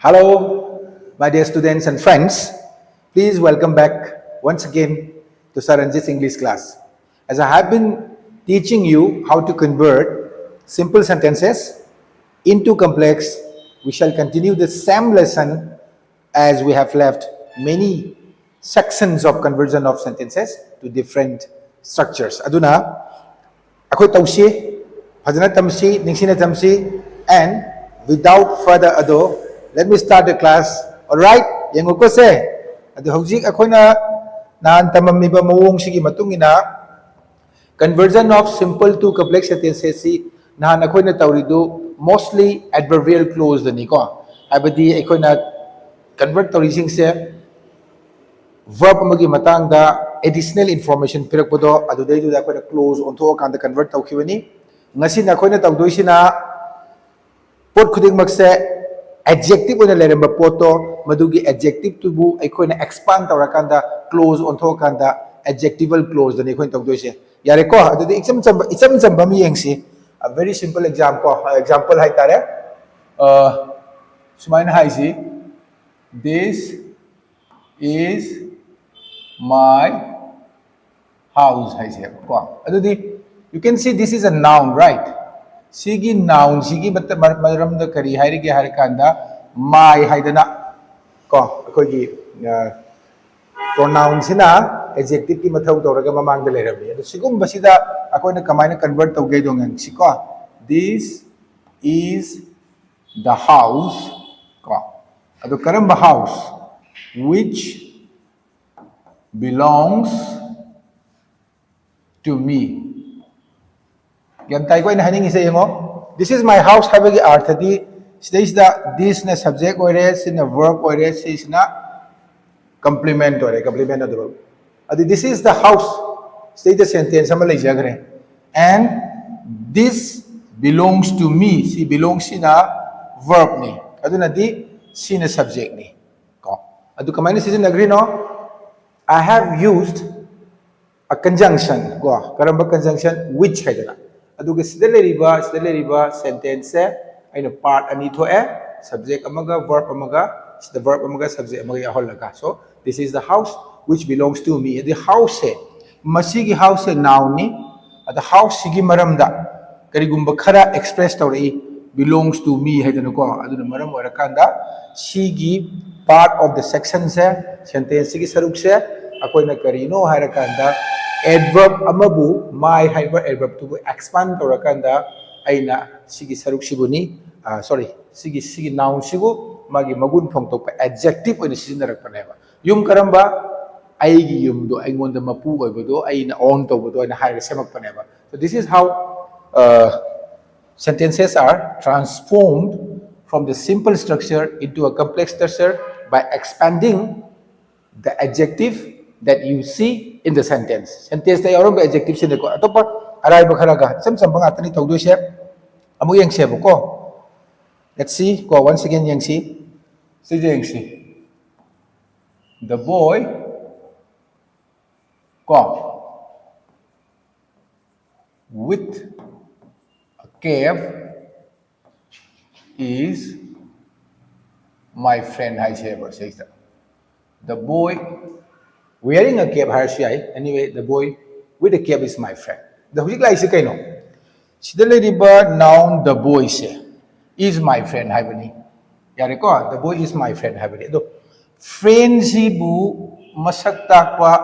Hello, my dear students and friends. Please welcome back once again to Saranjit's English class. As I have been teaching you how to convert simple sentences into complex, we shall continue the same lesson as we have left many sections of conversion of sentences to different structures. Aduna, ako'y tawsi, fazana tamsi, ningsina tamsi, and without further ado, let me start the class. Alright? Yengu ko se. Ado hojik ako'y naan tamamiba mawong sige matungina conversion of simple to complex sentences si nahan ako'y na tawrido mostly adverbial clause dani ko. Abadi ako'y na convert tawrising se verb amagi matangda additional information pirakpodo adudai du ako'y na close onto kanda convert tawkibani ngasi na ako'y na tawdoisina pot khudingmak se adjective oina leramba poto madugi adjective tubu ako'y na expand tawrakanda close onto kanda adjectival clause dani ako'y tawdoise yare ko adudi exam chamba mi yengsi a very simple example hai tare sumaina haisi this is my house haisi ko adudi you can see this is a noun, right? Sigi noun sigi maramda kari hairige harikanda my haidana ko akogi pronoun sina adjective ki mathau tawraga mamang da lerami ado sigum basida akoina kamaina convert tawgei dongang siko this is the house ko ado karamba house which belongs to me. Yantai ko ina haning isa yengo. This is my house habagi arthadi. Stage the this na subject ore sin na verb ore is na complement ore complement of the verb. Adi this is the house. Stage the sentence samalai jagre. And this belongs to me. Si belongs sina verb ni. Adu na di sina subject ni. Ko. Adu kamay na season agree no? I have used a conjunction. Go. Karamba conjunction which hai dana. Aduga sidaleriba sentence ay na part ani to subject amaga verb amaga the verb amaga subject amaga aholaga. So this is the house which belongs to me. The house masigi house noun ni at the house sigi maramda karigumba khara express tawrai belongs to me hai dana ko aduna maram orakanda sigi part of the section sentence sigi saruk se akoina karino harakanda adverb amabu my hyper adverb to expand torakanda aina sigi saruk sibuni sigi noun sibu magi magun phongtok adjective oina sisindarakpaneba yum karamba aigi yum do aingonda mapu oibodo aina on tobodo aina haira semakpaneba. So this is how sentences are transformed from the simple structure into a complex structure by expanding the adjective that you see in the sentence. Sentence tayo ron ba adjective sila ko. Ato pa aray ba kharaga. Sam bang atani tawdo siya. Amo yang siya ko. Let's see. Ko once again yang si. Sige yang si. The boy ko with a cap is my friend. Hi siya ba siya. The boy wearing a cap anyway the boy with a cap is my friend. The hujik lai se kaino sidale riba noun the boy se is my friend haibani yare ko the boy is my friend haibani do friend si bu masak takpa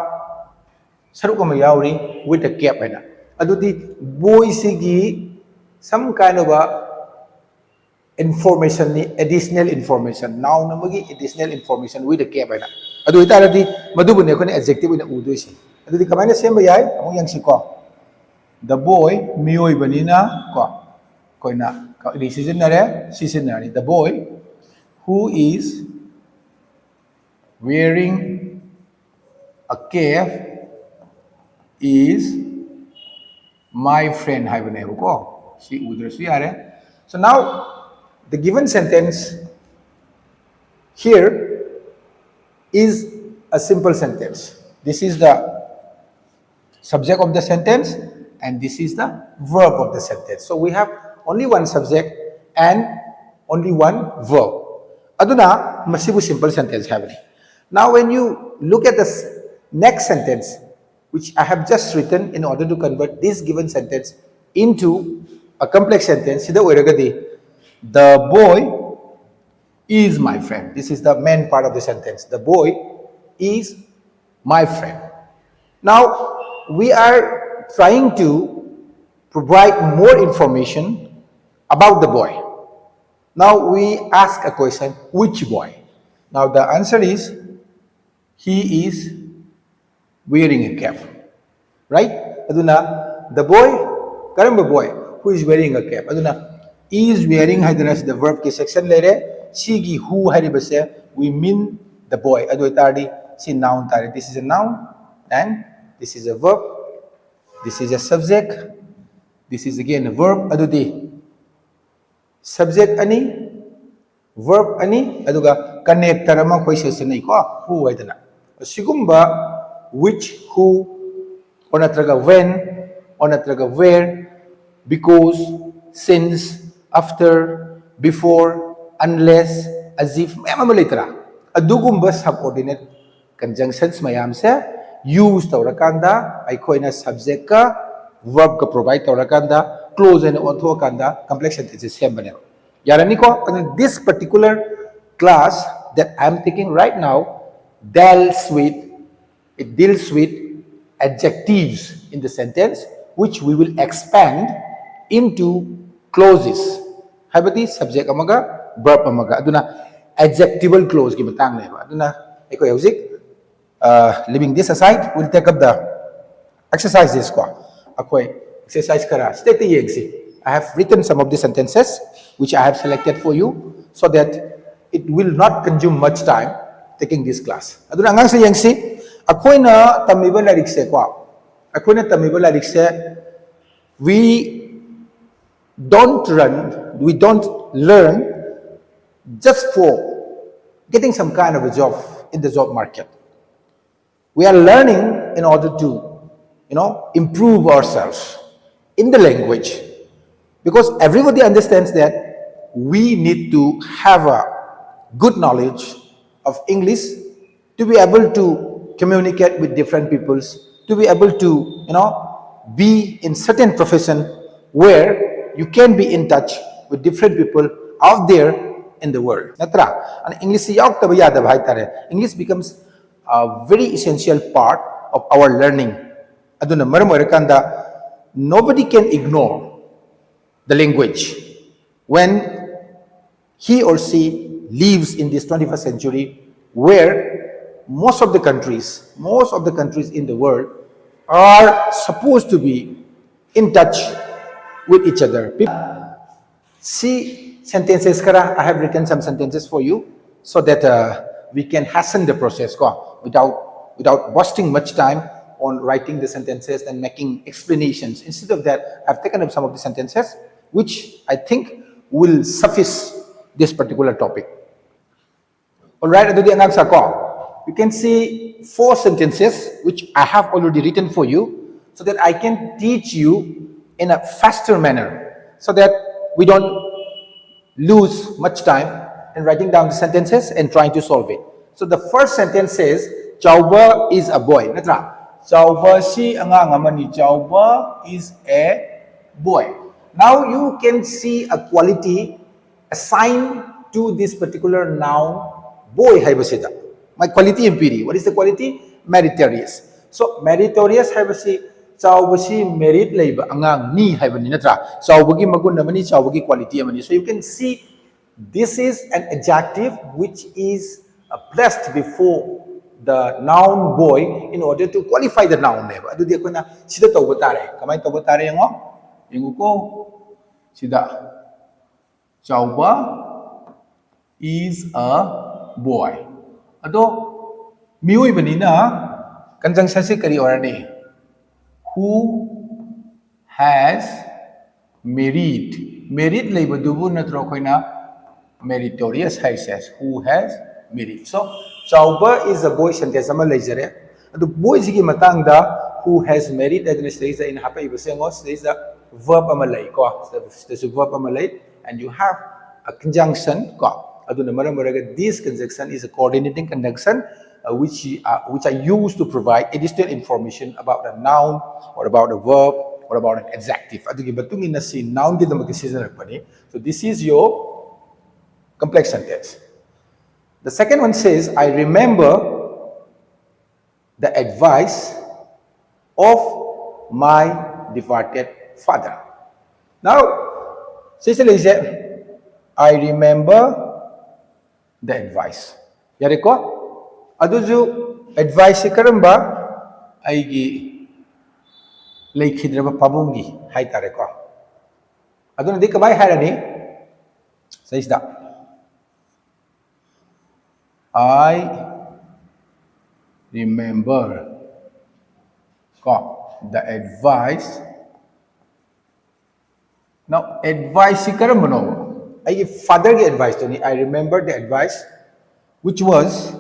saruk ma yauri with a cap haina adudi boy sigi some kind of a information ni additional information noun namagi additional information with a cap haina adu itaradi madubu ne ko ni adjective ina udoisi adu di kamana semba yai among yang si ko the boy mioi banina ko ina decision na re season na ni the boy who is wearing a cap is my friend hai bane ko si udrasi are. So now the given sentence here is a simple sentence. This is the subject of the sentence and this is the verb of the sentence. So we have only one subject and only one verb. Aduna masibu simple sentence habani. Now when you look at the next sentence, which I have just written in order to convert this given sentence into a complex sentence, sida oiragadi, the boy is my friend. This is the main part of the sentence. The boy is my friend. Now we are trying to provide more information about the boy. Now we ask a question, which boy? Now the answer is, he is wearing a cap. Right? Aduna, the boy, karamba boy, who is wearing a cap. Aduna, is wearing hadana the verb ke section lere, sigi who haribase, we mean the boy. Adu tardi, si noun tari. This is a noun and this is a verb. This is a subject. This is again a verb. Adu di subject ani, verb ani, aduga connector amang koi sesinay ko who ay dana. Sigumba which, who, or natraga when, or natraga where, because, since, after, before, unless, as if, may mamalitra. Adugumba subordinate conjunctions mayam se use taurakanda ay koi na subject ka, verb ka provide taurakanda, close and onto kanda, complex sentences same banero. Yarani ko, this particular class that I'm taking right now deals with adjectives in the sentence, which we will expand into clauses. Habati subject amaga, verb amaga. Aduna adjectival clause ki matang na ba. Aduna eko yausik. Leaving this aside, we'll take up the exercises ko. Akoy exercise kara. Stay yegsi. I have written some of the sentences which I have selected for you so that it will not consume much time taking this class. Aduna ngang sa yengsi, akoy na tamiba larik se ko. Akoy na tamiba larik se, we don't learn just for getting some kind of a job in the job market. We are learning in order to, improve ourselves in the language. Because everybody understands that we need to have a good knowledge of English to be able to communicate with different peoples, to be able to, be in certain profession where you can be in touch with different people out there in the world. Natra, and English becomes a very essential part of our learning. Aduna maram oirakanda, nobody can ignore the language when he or she lives in this 21st century where most of the countries in the world are supposed to be in touch with each other. See sentences kara, I have written some sentences for you so that we can hasten the process without wasting much time on writing the sentences and making explanations. Instead of that, I've taken up some of the sentences which I think will suffice this particular topic. Alright, you can see 4 sentences which I have already written for you so that I can teach you in a faster manner so that we don't lose much time in writing down the sentences and trying to solve it. So the first sentence says, Chauba is a boy. Natra, Chauba si angangamani. Chauba is a boy. Now you can see a quality assigned to this particular noun, boy haibasida. My quality impiri. What is the quality? Meritorious. So meritorious haibasi, Chaubasi merit labor angang ni haibani natra. Chaubagi magun namani, chaubagi quality amani. So you can see this is an adjective which is placed before the noun boy in order to qualify the noun neba. Adu dia ko na sida tawba tare. Kamay tawba tare yango? Yung ko sida. Chauba is a boy. Ado miui banina conjunction se kari orani. Who has merit? Merit labor dubu natro koina meritorious hai says. Who has merit? So Chauba is a boy sentence ama laizare. Ado boy sigi matang da who has merit adna stays in hapa ibasengos stays the verb amalay ko. There's a verb amalay and you have a conjunction ko. aduna maram oraga this conjunction is a coordinating conjunction which are used to provide additional information about a noun or about a verb or about an adjective. Adugi batungi na si noun gi damagi sijanakpani. So this is your complex sentence. The second one says, I remember the advice of my departed father. Now, Cecily said, I remember the advice. Yariko? Aduju advice karamba aigi leikhidraba pabungi hai tareko. Aduna di kamay harani says that I remember the advice. Now, advice si karamba no. Ay father ki advice to ni. I remember the advice which was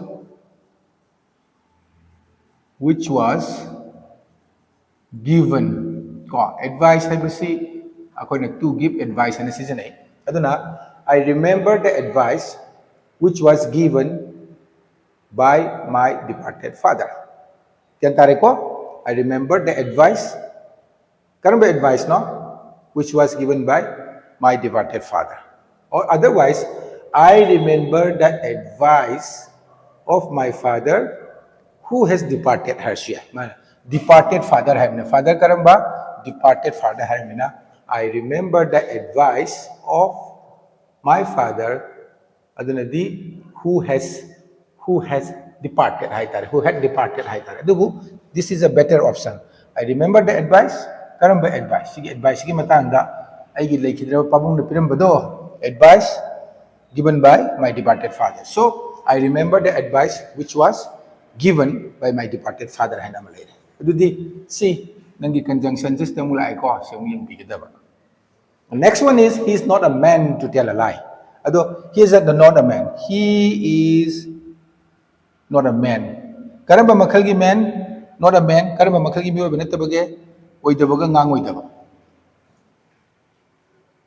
given. Advice haibasi ako na to give advice na season ay. Aduna, I remember the advice which was given by my departed father. Tiyantare ko, I remember the advice. Karon ba advice no? Which was given by my departed father. Or otherwise, I remember the advice of my father who has departed Hershey. Departed father hai father karamba departed father hai mina. I remember the advice of my father adunadi who has departed hai tare, who had departed hai tare. This is a better option. I remember the advice. Karamba advice. Sige advice sige matanda ay gilaykidra pabung na pinambado advice given by my departed father. So I remember the advice which was given by my departed father. See, nangi conjunction system mula ko siyang bigidaba. The next one is he is not a man to tell a lie. Ado he is not a man. He is not a man. Karamba makhalgi man, not a man. Karamba makhalgi miyo binatabage oidabaga ngang oidaba.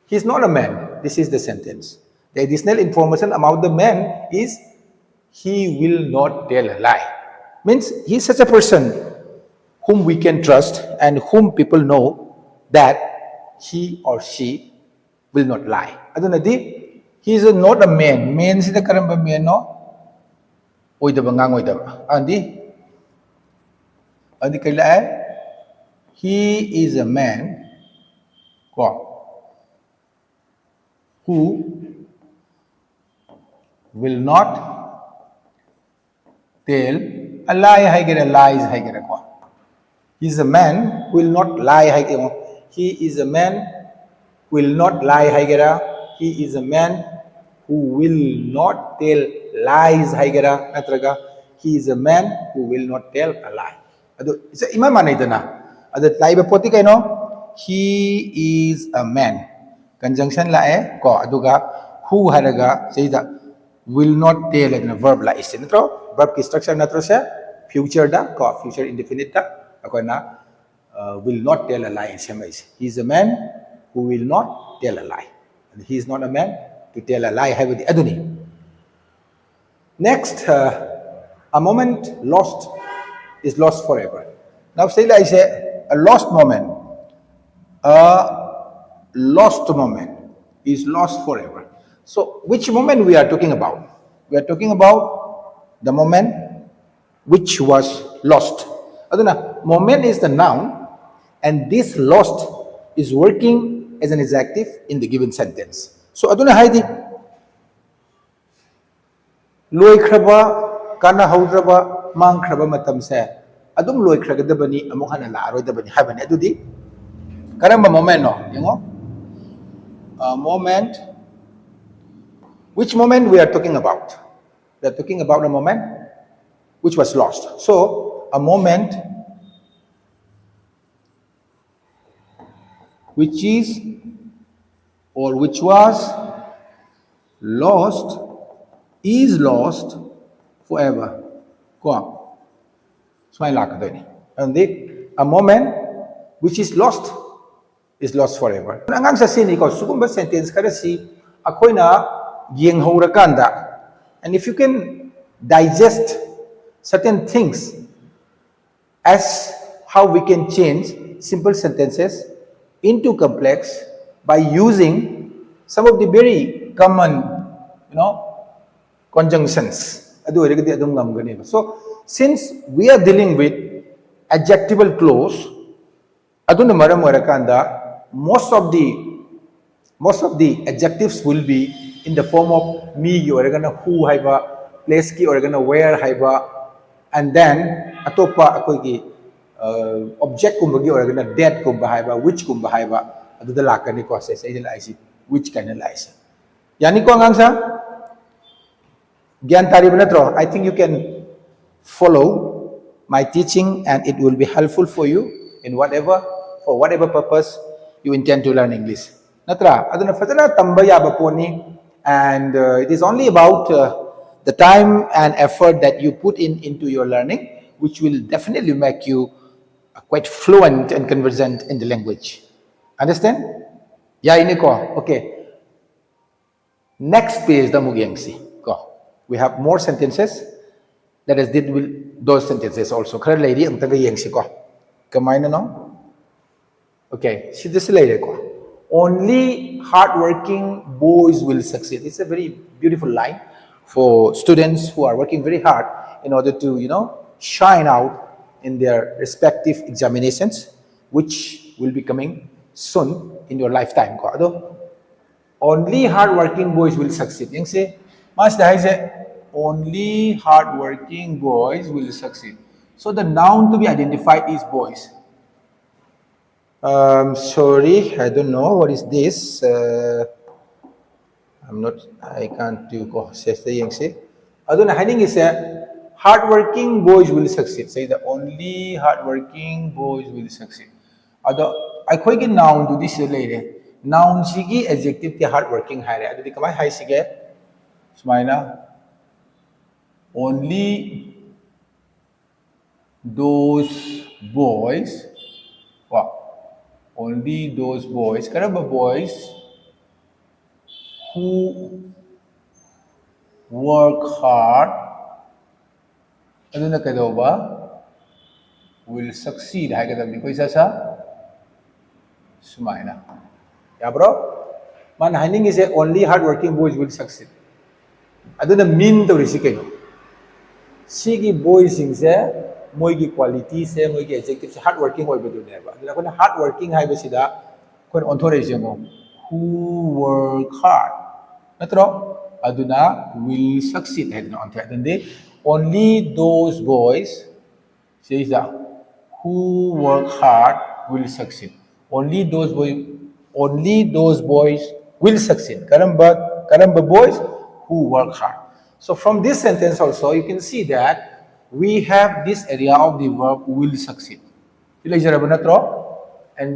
He is not a man. This is the sentence. The additional information about the man is he will not tell a lie. Means he is such a person whom we can trust and whom people know that he or she will not lie. Adunadi, he is not a man. Man sida karamba man no? Oidaba ngang oidaba. Andi kaila he is a man who will not tell a lie. Lies. He is a man who will not lie. He is a man who will not lie. He is a man who will not tell lies. He is a man who will not tell a lie. Isa ima mana ito na. Laiba poti kayo no? He is a man. Conjunction la ko aduga who haraga say that will not tell na verb la is natro verb ki structure natro siya future da ko future indefinite da ako na will not tell a lie siya mais. He is a man who will not tell a lie. And he is not a man to tell a lie habadi aduni. Next, a moment lost is lost forever. Now say like a lost moment. A lost moment is lost forever. So which moment we are talking about? We are talking about the moment which was lost. Aduna, moment is the noun and this lost is working as an adjective in the given sentence. So aduna haidi loi khraba kana haudraba mang khraba matam se adum loi khragadabani amuk hana la aroidabani habani adudi karamba moment no yango a moment. Which moment we are talking about? We are talking about a moment which was lost. So a moment which is or which was lost is lost forever. Go on. And a moment which is lost forever. Ang sa sini ko, sugumba sentence kada si ako'y na yenghorakanda, and if you can digest certain things as how we can change simple sentences into complex by using some of the very common, you know, conjunctions. So since we are dealing with adjectival clause, aduna maram oirakanda, most of the adjectives will be in the form of me or who haiba, place ki or where haiba, and then atopa akoigi object kumba gi or dead kumba haiba, which kumba haiba, aduda lakani ko say which kind of lies. Yani ko ang sa Gyan tari ba na tro? I think you can follow my teaching and it will be helpful for you in for whatever purpose you intend to learn English. Natra, aduna fatana tambaya ba po ni, and it is only about the time and effort that you put into your learning, which will definitely make you quite fluent and conversant in the language. Understand? Yeah, ini ko. Okay. Next page the mugyangsi. Go. We have more sentences. Let us deal with those sentences also. Kaya lady ang taga yangsi ko. Kamay na no? Okay. Si this lady ko. Only hardworking boys will succeed. It's a very beautiful line for students who are working very hard in order to, shine out in their respective examinations, which will be coming soon in your lifetime. Ko. Only hardworking boys will succeed. Yung say, mas dahil say, only hardworking boys will succeed. So the noun to be identified is boys. Sorry, I don't know what is this. I can't do ko. Says the yung say. Adun hiding is hardworking boys will succeed. Say the only hardworking boys will succeed. Ado, I quite noun to this lady. Noun sigi adjective ti hardworking hai re. Ado di kamay hai sige. Sumaina. Only those boys. Wow. Only those boys. Karaba boys who work hard. Ano na kadaw ba? Will succeed. Hai kadam ni ko isa sa sumaina. Yeah, bro? Man, hining is only hardworking boys will succeed. Ado na mean to risi kayo. Sige boys sing se, moigi quality se, moigi adjective se, hardworking oy bedo neba. Ado na ko na hardworking hai basida, ko on thore mo, who work hard. Natro? Ado na will succeed. Ado na on thore. Then only those boys, says that, who work hard will succeed. Only those boys will succeed. Karamba boys who work hard. So from this sentence also, you can see that we have this area of the verb will succeed. And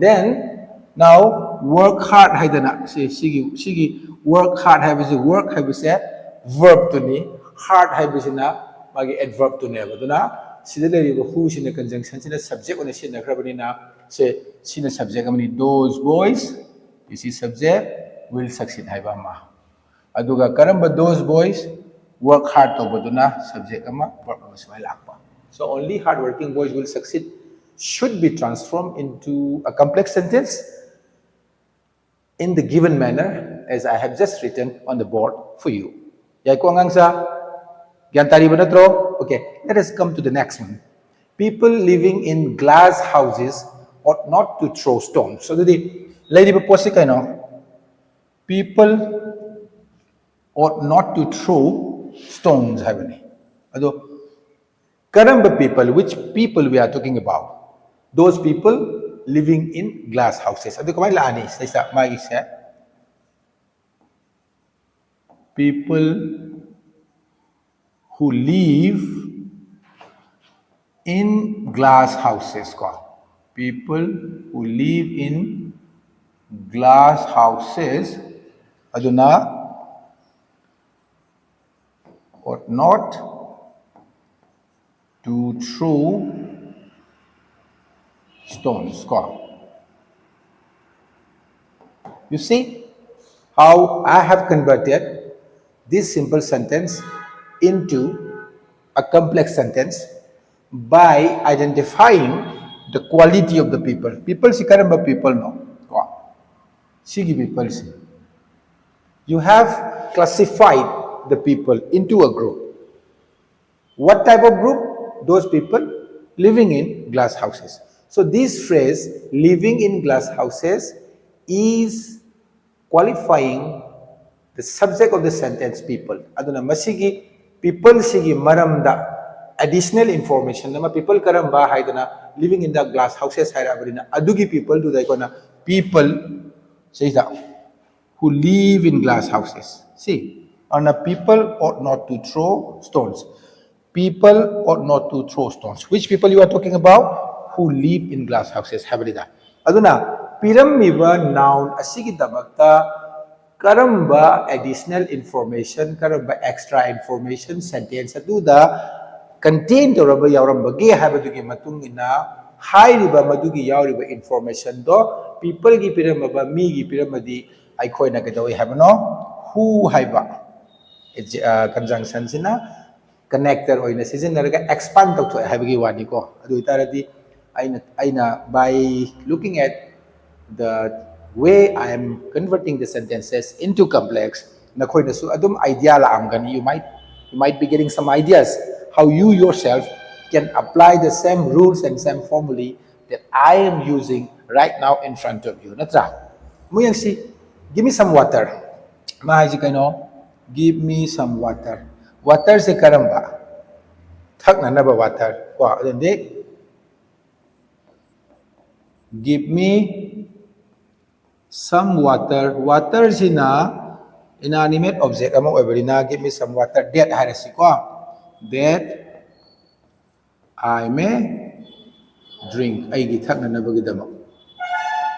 then, now, work hard hay na. Sige, work hard hay bisi, work hay bisi, verb to ni, hard hay bisi na, magi adverb to neba. Duna, sila who sina conjunction, sina subject on sina krabani na, say, sina subject amani, those boys, this is subject, will succeed hay ba ma. Aduga karamba those boys work hard to baduna subject ama verb ama lakpa. So only hardworking boys will succeed should be transformed into a complex sentence in the given manner as I have just written on the board for you. Yay ko ang sa gyantari ba na tro? Okay, let us come to the next one. People living in glass houses ought not to throw stones. So the lady ba po si kayo, people ought not to throw stones, haven't they? Ado, karamba people, which people we are talking about? Those people living in glass houses. Ado kamay laani, sa magisa. People who live in glass houses. People who live in glass houses. Ado na, ought not to throw stones. You see how I have converted this simple sentence into a complex sentence by identifying the quality of the people. People si karamba people no. Sige people si. You have classified the people into a group. What type of group? Those people living in glass houses. So this phrase, living in glass houses, is qualifying the subject of the sentence people. Aduna masigi people sigi maramda additional information nama people karamba haidana living in the glass houses hairabadina adugi people do daikona people says that who live in glass houses. See, and people ought not to throw stones. People ought not to throw stones. Which people you are talking about? Who live in glass houses. Habalida. Aduna, piramiba noun asigi damakta karamba additional information, karamba extra information sentence aduda contain to raba yauramba ge habadugi matungina hairiba madugi yauriba information do people gi piramaba mi gi piramadi aikoina kadawi habano who haiba conjunction sina connector oina sizinaraga expand to habigi wani ko adu itaradi aina by looking at the way I am converting the sentences into complex nakoina su adum idea la amgani you might be getting some ideas how you yourself can apply the same rules and same formulae that I am using right now in front of you natra muyang si give me some water mahay si kaino give me some water water se karamba thak na ba water ko adende give me some water. Water is inanimate object. Amo oiberina give me some water. That harasi ko. That I may drink. Ay githak na nabagidamo.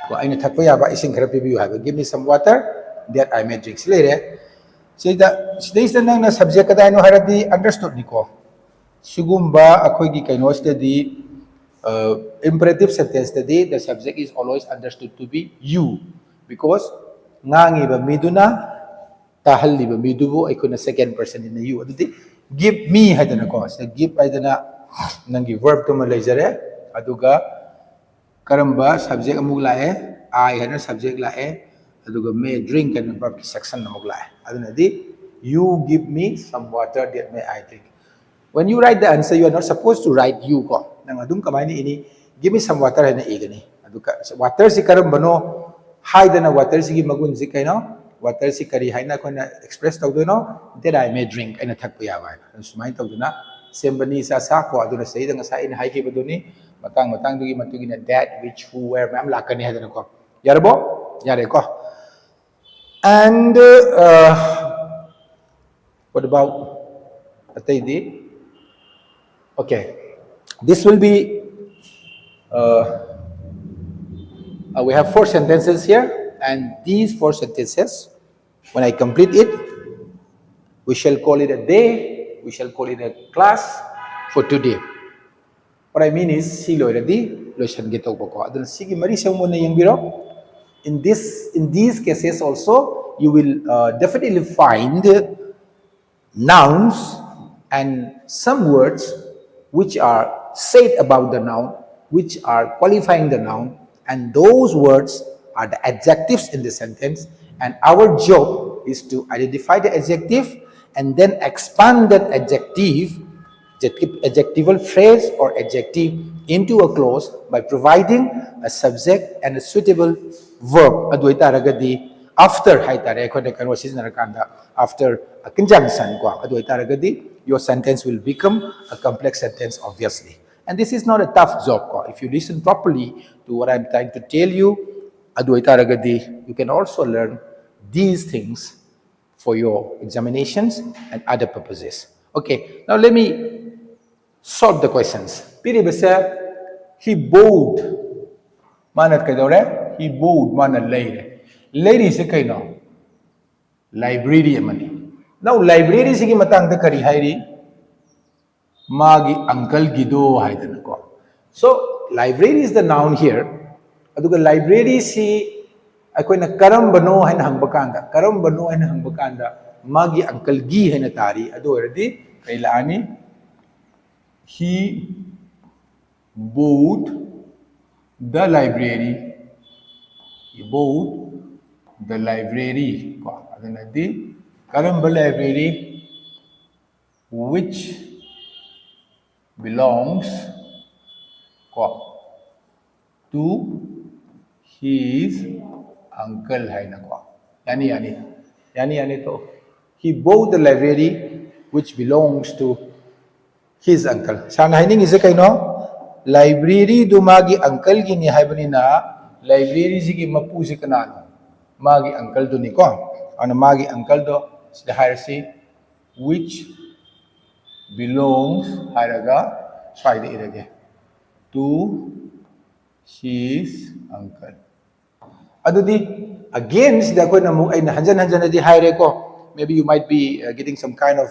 Ko ay nathak pa yaba ising karapi biyu habi. Give me some water. That I may drink. Sila say that stays na na subject kada no haradi understood ni ko. Sugumba akoy gi kaino study imperative sentence today the subject is always understood to be you. Because ngangi ba miduna tahal ba midubo ay kuna second person in the you aduti give me hadana ko so give hadana nangi verb to malajare aduga karamba subject amug lae I hadana subject lae aduga may drink and verb section amug lae aduna di you give me some water that may I drink. When you write the answer you are not supposed to write you ko nang adum kamay ni ini give me some water hadana igani aduga water si karamba no haidana water sigi magun si kaino water si kari haina ko na express tawdo no that I may drink ay nathak pa yawa an sumay tawdo na sembani sa ko aduna sa idang sa in hai ke baduni matang dugi matugi na that which who where mam lakani hadana ko yarbo yare ko and what about atay di okay this will be we have 4 sentences here, and these 4 sentences, when I complete it, we shall call it a day, we shall call it a class for today. What I mean is, silo ready, lotion get over. Sige marisa mo na yung biro. In these cases also, you will definitely find nouns and some words which are said about the noun, which are qualifying the noun, and those words are the adjectives in the sentence, and our job is to identify the adjective and then expand that adjectival phrase or adjective into a clause by providing a subject and a suitable verb. Aduita ragadi after haitare ko after a conjunction ko aduita ragadi your sentence will become a complex sentence obviously. And this is not a tough job ko. If you listen properly to what I'm trying to tell you, aduita ragadi you can also learn these things for your examinations and other purposes. Okay, now let me solve the questions. Pili basa he bowed. Manat kaidore? He bowed manat lady. Lady se kaino? Library amani. Now library sige matang da kari hairi magi uncle gido haidana ko. So library is the noun here. Aduga library si akoy na karambano hain hangbakanda. Karambano hain hangbakanda magi uncle gi haina tari adu already kai laani he bought the library he bought the library ko adanadi karamba library which belongs ko to his uncle haina ko yani to he bought the library which belongs to his uncle sana haining is kaino library du magi uncle gi ni haibani na library ji gi mapu ji kana no magi uncle du ni ko ana magi uncle do the hierarchy which belongs haraga side irage to his uncle adudi again sida ko na mu ay hanjan hanjan di haire ko maybe you might be getting some kind of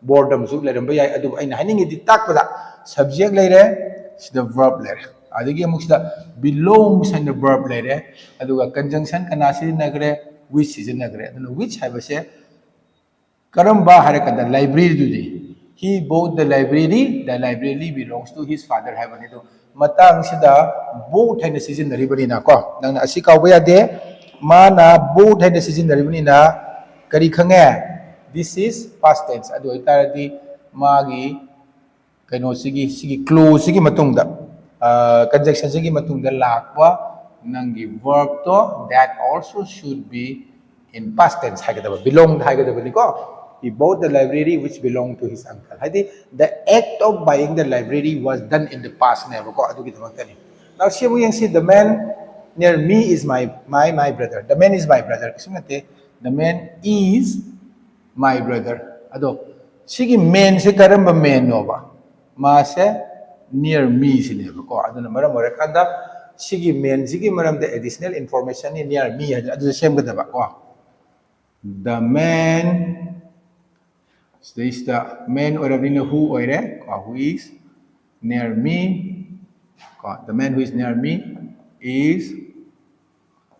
boredom zu le ramba yai adu ay haningi di takpada subject leire sida verb leire adigi amuk sida belongs and the verb leire aduga conjunction kana sirinagre which sirinagre aduna which haibase karamba harakada library dudi he bought the library belongs to his father haibani do matang sida bought haina sirinari na ko nang asi kawba yade mana bought haina sirinari na kari khange this is past tense adu itaradi magi kaino sigi clause sigi matungda conjunction sigi matungda lakwa nangi verb to that also should be in past tense hagadaba belonged hagadaba ni ko he bought the library which belonged to his uncle hadi the act of buying the library was done in the past never ko adu gidamakani now siya mo yang si the man near me is my brother the man is my brother kisumate the man is my brother ado sigi man se karamba man no ba ma se near me sineba ko aduna maram ore kada sigi man sigi maram the additional information ni near me adu same gada ba ko the man is the man or who ore ko who is near me ko the man who is near me is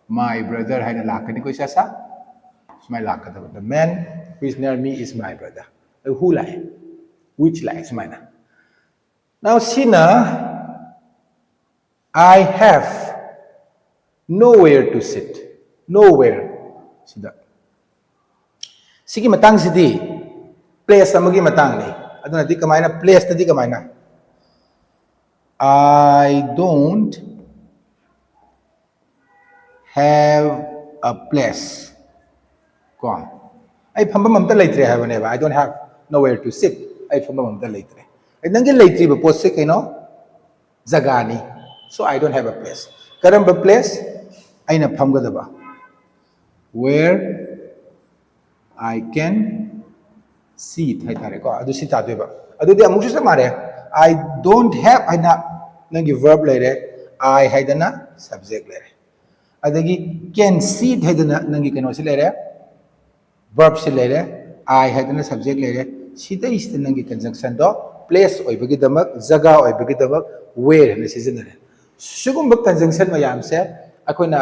my brother haina lakani ko sa my lakada the man who is near me is my brother who lie which lies mana now sina I have nowhere to sit nowhere sida sigi matang sidi place amagi matang ni aduna di kamaina place tadi kamaina I don't have a place ko ai phamba mamta leitre ha bane ba I don't have nowhere to sit ai phamba mamta leitre ai nangi leitri ba post se kaino jagani so I don't have a place karamba place aina phamga daba where I can sit hai tare ko adu sita deba adu de amuk se mare I don't have aina nangi verb leire I haidana subject leire adagi can sit haidana nangi kaino se leire verb se leire I haidana subject leire sida is nangi conjunction do place oibagi damak jaga oibagi damak where na seasonare sugumba conjunction mayam se akoina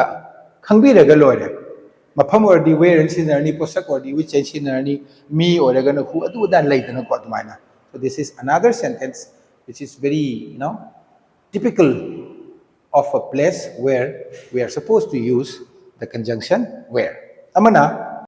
khangbiraga loire mafam ordi where and seasonary posak ordi which and seasonary me or gana who adu dan laitana ko atmaina so this is another sentence which is very typical of a place where we are supposed to use the conjunction where amana